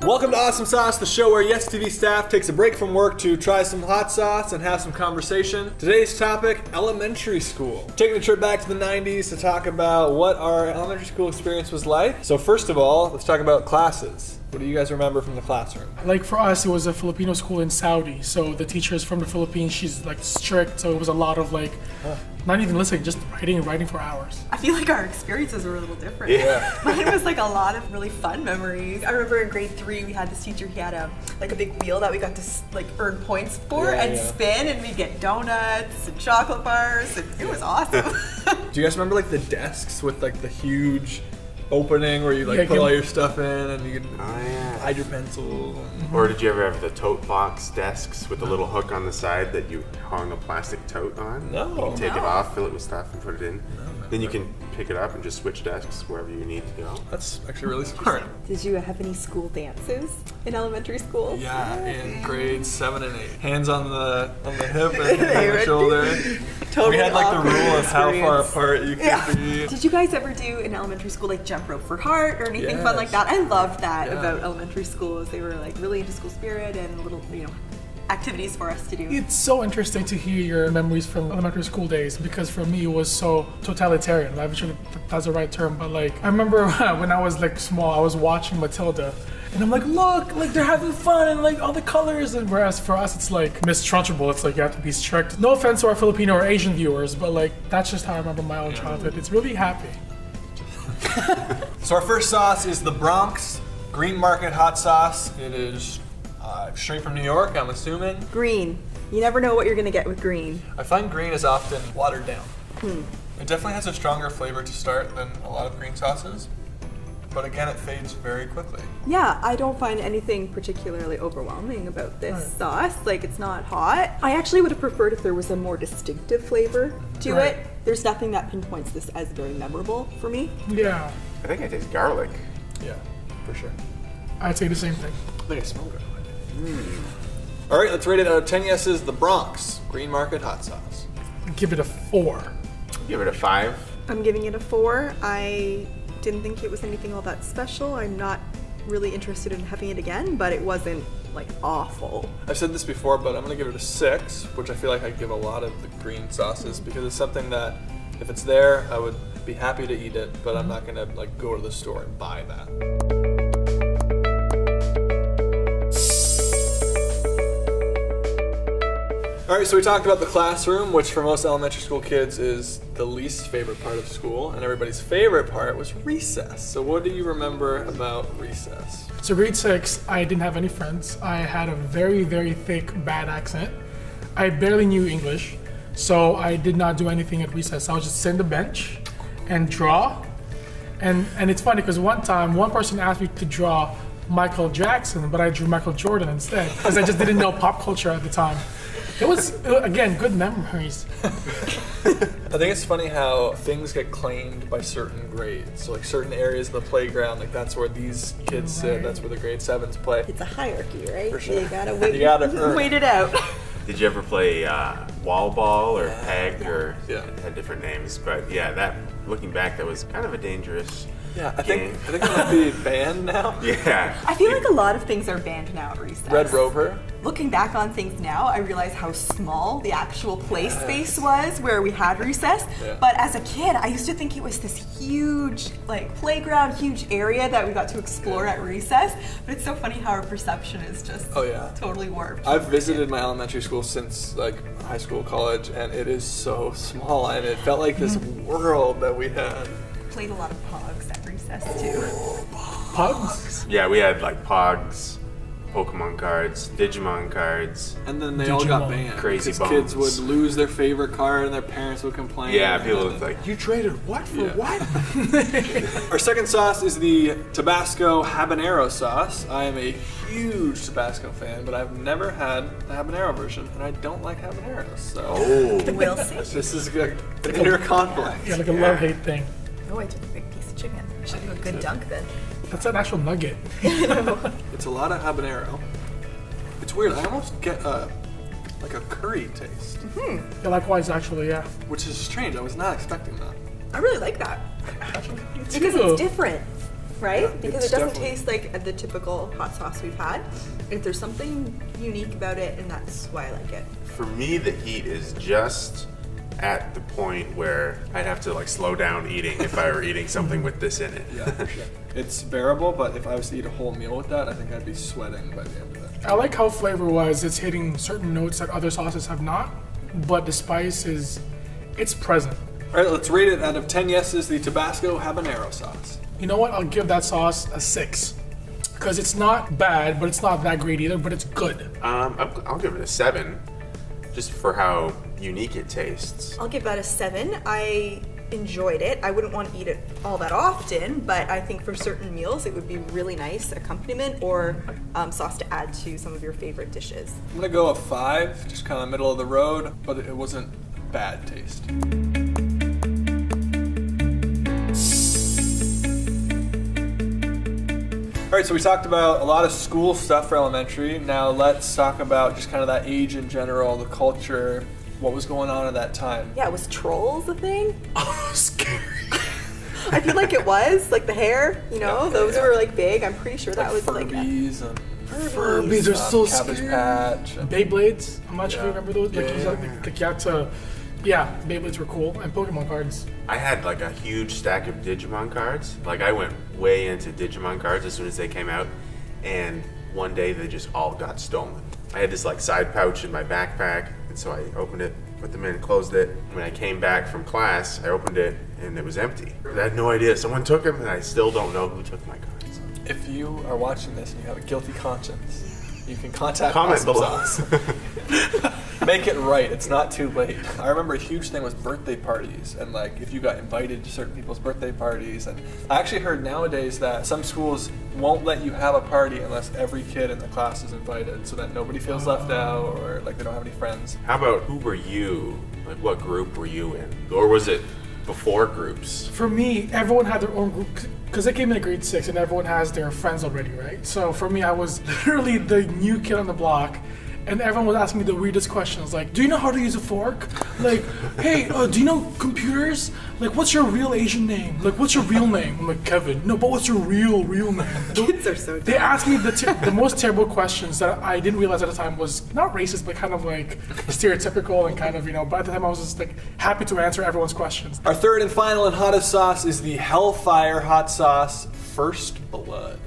Welcome to Awesome Sauce, the show where Yes TV staff takes a break from work to try some hot sauce and have some conversation. Today's topic, elementary school. Taking a trip back to the 90s to talk about what our elementary school experience was like. So first of all, let's talk about classes. What do you guys remember from the classroom? Like for us, it was a Filipino school in Saudi. So the teacher is from the Philippines. She's like strict. So it was a lot of like, not even listening, just writing for hours. I feel like our experiences were a little different. Yeah. Mine was like a lot of really fun memories. I remember in grade 3, we had this teacher, he had a big wheel that we got to like earn points for spin, and we'd get donuts and chocolate bars, and it was awesome. Do you guys remember like the desks with like the huge opening where you like put all your stuff in and you could hide your pencil? Or did you ever have the tote box desks with the little hook on the side that you hung a plastic tote on? No. You can take it off, fill it with stuff, and put it in. Then you can pick it up and just switch desks wherever you need to go. That's actually really smart. Did you have any school dances in elementary school? Yeah, in grades 7 and 8. Hands on the hip and on the shoulder. Totally. We had like the rule of how far experience. apart you could be. Did you guys ever do in elementary school like jump rope for heart or anything fun like that? I loved that about elementary schools. They were like really into school spirit and little, activities for us to do. It's so interesting to hear your memories from elementary school days because for me it was so totalitarian. I'm sure that's the right term, but like I remember when I was like small, I was watching Matilda. And I'm like, look, like they're having fun and like all the colors. And whereas for us, it's like Miss Trunchbull. It's like you have to be strict. No offense to our Filipino or Asian viewers, but like that's just how I remember my own childhood. It's really happy. So our first sauce is the Bronx Green Market Hot Sauce. It is straight from New York, I'm assuming. Green. You never know what you're gonna get with green. I find green is often watered down. It definitely has a stronger flavor to start than a lot of green sauces. But again, it fades very quickly. Yeah, I don't find anything particularly overwhelming about this sauce. Like, it's not hot. I actually would have preferred if there was a more distinctive flavor to it. There's nothing that pinpoints this as very memorable for me. Yeah, I think I taste garlic. Yeah, for sure. I'd say the same thing. I think I smell garlic. All right, let's rate it out of 10 yeses. The Bronx Green Market Hot Sauce. Give it a 4. Give it a 5. I'm giving it a 4. I didn't think it was anything all that special. I'm not really interested in having it again, but it wasn't like awful. I've said this before, but I'm gonna give it a 6, which I feel like I give a lot of the green sauces because it's something that if it's there, I would be happy to eat it, but I'm not gonna like go to the store and buy that. All right, so we talked about the classroom, which for most elementary school kids is the least favorite part of school, and everybody's favorite part was recess. So what do you remember about recess? So grade 6, I didn't have any friends. I had a very, very thick, bad accent. I barely knew English, so I did not do anything at recess. I would just sit on the bench and draw. And it's funny because one time, one person asked me to draw Michael Jackson, but I drew Michael Jordan instead because I just didn't know pop culture at the time. It was, again, good memories. I think it's funny how things get claimed by certain grades. So like certain areas of the playground, like that's where these kids sit, that's where the grade 7s play. It's a hierarchy, right? For sure. You gotta wait, wait it out. Did you ever play wall ball or peg or Yeah. it had different names? But yeah, that looking back, that was kind of a dangerous I game. think it might be banned now. Yeah. I feel like a lot of things are banned now at recess. Red Rover. Looking back on things now, I realize how small the actual play space was where we had recess. Yeah. But as a kid, I used to think it was this huge, like, playground, huge area that we got to explore at recess. But it's so funny how our perception is just totally warped. I've visited my elementary school since like high school, college, and it is so small, and it felt like this world that we had. Played a lot of Pogs at recess too. Pugs? Yeah, we had like Pogs, Pokemon cards, Digimon cards. And then they all got Digimon. banned. Crazy because kids Bones. would lose their favorite card and their parents would complain. Yeah, people look like, you traded what for what? Our second sauce is the Tabasco Habanero sauce. I am a huge Tabasco fan, but I've never had the habanero version, and I don't like habaneros. So We'll see. this is an inner conflict. Yeah, like a love-hate thing. Oh, I took a big piece of chicken. I should do a good dunk then. That's an actual nugget. It's a lot of habanero. It's weird. I almost get like a curry taste, Yeah, likewise, actually, yeah. which is strange. I was not expecting that. I really like that. Because too. it's different. right? Yeah, Because it's it doesn't definitely- taste like the typical hot sauce we've had. If there's something unique about it, and that's why I like it. For me, the heat is just at the point where I'd have to like slow down eating if I were eating something with this in it. Yeah, for sure. It's bearable, but if I was to eat a whole meal with that, I think I'd be sweating by the end of it. I like how flavor-wise it's hitting certain notes that other sauces have not, but the spice it's present. All right, let's rate it out of 10 yeses, the Tabasco Habanero sauce. You know what? I'll give that sauce a 6. Because it's not bad, but it's not that great either, but it's good. I'll give it a 7, just for how unique it tastes. I'll give that a 7. I enjoyed it. I wouldn't want to eat it all that often, but I think for certain meals it would be really nice accompaniment or sauce to add to some of your favorite dishes. I'm gonna go a 5, just kind of middle of the road, but it wasn't bad taste. All right, so we talked about a lot of school stuff for elementary. Now let's talk about just kind of that age in general, the culture, what was going on at that time. Yeah, was trolls a thing? Oh, scary. I feel like it was, like the hair, you know, Yeah, those yeah. were like big. I'm pretty sure that was like Furbies and Furbies are so Cabbage scary. Patch. And Beyblades. I'm not sure if you Yeah. remember those. Like, Yeah, it was yeah. like you had to. Yeah, Beyblades were cool, and Pokemon cards. I had like a huge stack of Digimon cards. Like I went way into Digimon cards as soon as they came out, and one day they just all got stolen. I had this like side pouch in my backpack, and so I opened it, put them in, closed it. When I came back from class, I opened it, and it was empty. I had no idea. Someone took them, and I still don't know who took my cards. If you are watching this and you have a guilty conscience, you can contact Comment below. AwesomeSauce. Make it right. It's not too late. I remember a huge thing was birthday parties, and like if you got invited to certain people's birthday parties. And I actually heard nowadays that some schools won't let you have a party unless every kid in the class is invited, so that nobody feels left out or like they don't have any friends. How about who were you? Like what group were you in? Or was it before groups? For me, everyone had their own group because I came in grade 6 and everyone has their friends already, right? So for me, I was literally the new kid on the block. And everyone was asking me the weirdest questions, like, do you know how to use a fork? Like, hey, do you know computers? Like, what's your real Asian name? Like, what's your real name? I'm like, Kevin. No, but what's your real name? kids are so They asked me the most terrible questions that I didn't realize at the time was not racist, but kind of like stereotypical and kind of, you know, but at the time I was just like happy to answer everyone's questions. Our third and final and hottest sauce is the Hellfire hot sauce, First Blood.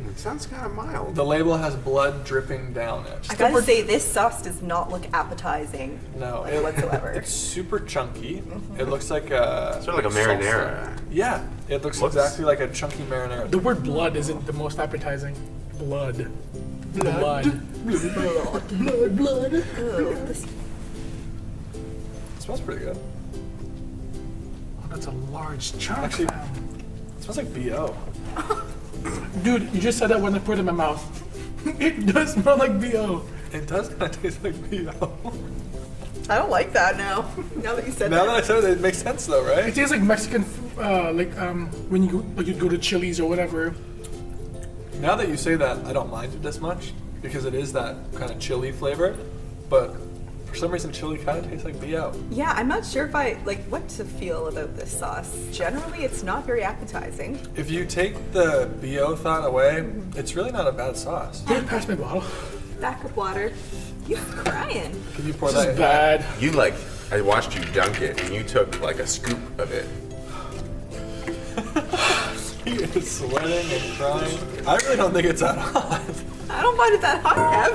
It sounds kind of mild. The label has blood dripping down it. I gotta say, this sauce does not look appetizing No, whatsoever. It's super chunky. It looks like a Sort of like a salsa. marinara. Yeah, it looks exactly like a chunky marinara. The word blood isn't the most appetizing. Blood. Blood. Ugh, this- It smells pretty good. Oh, that's a large chunk. Actually- fam. It smells like BO. Dude, you just said that when I put it in my mouth. It does smell like BO. It does kind of taste like BO. I don't like that now. Now that you said Now that. that I said it, it makes sense though, It right? tastes like Mexican, when you go to Chili's or whatever. Now that you say that, I don't mind it as much because it is that kind of chili flavor. But for some reason, chili kind of tastes like BO. Yeah, I'm not sure if I like what to feel about this sauce. Generally, it's not very appetizing. If you take the BO thought away, it's really not a bad sauce. Can you pass my bottle? Back of water. You're crying. Can you pour This that? is bad. You like, I watched you dunk it, and you took like a scoop of it. You're sweating and crying. I really don't think it's that hot. I don't find it that hot, Kev.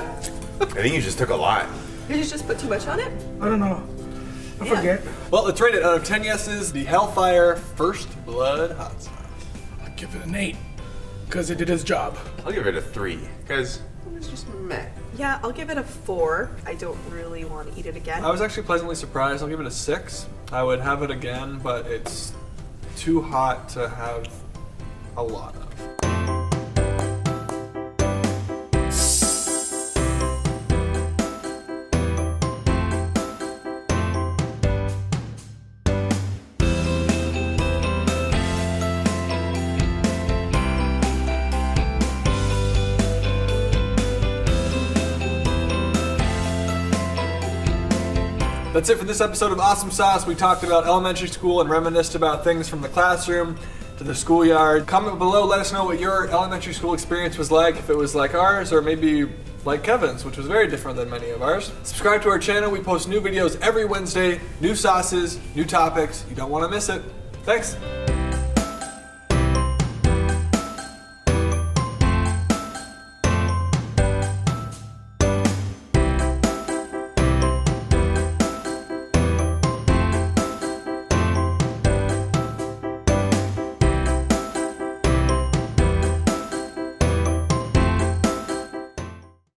I think you just took a lot. Did you just put too much on it? I don't know. I Yeah. forget. Well, let's rate it out of 10 yeses. The Hellfire First Blood hot sauce. I'll give it an 8. Because it did its job. I'll give it a 3, because it was just meh. Yeah, I'll give it a 4. I don't really want to eat it again. I was actually pleasantly surprised. I'll give it a 6. I would have it again, but it's too hot to have a lot of. That's it for this episode of Awesome Sauce. We talked about elementary school and reminisced about things from the classroom. to the schoolyard. Comment below, let us know what your elementary school experience was like, if it was like ours or maybe like Kevin's, which was very different than many of ours. Subscribe to our channel. We post new videos every Wednesday, new sauces, new topics. You don't want to miss it. Thanks.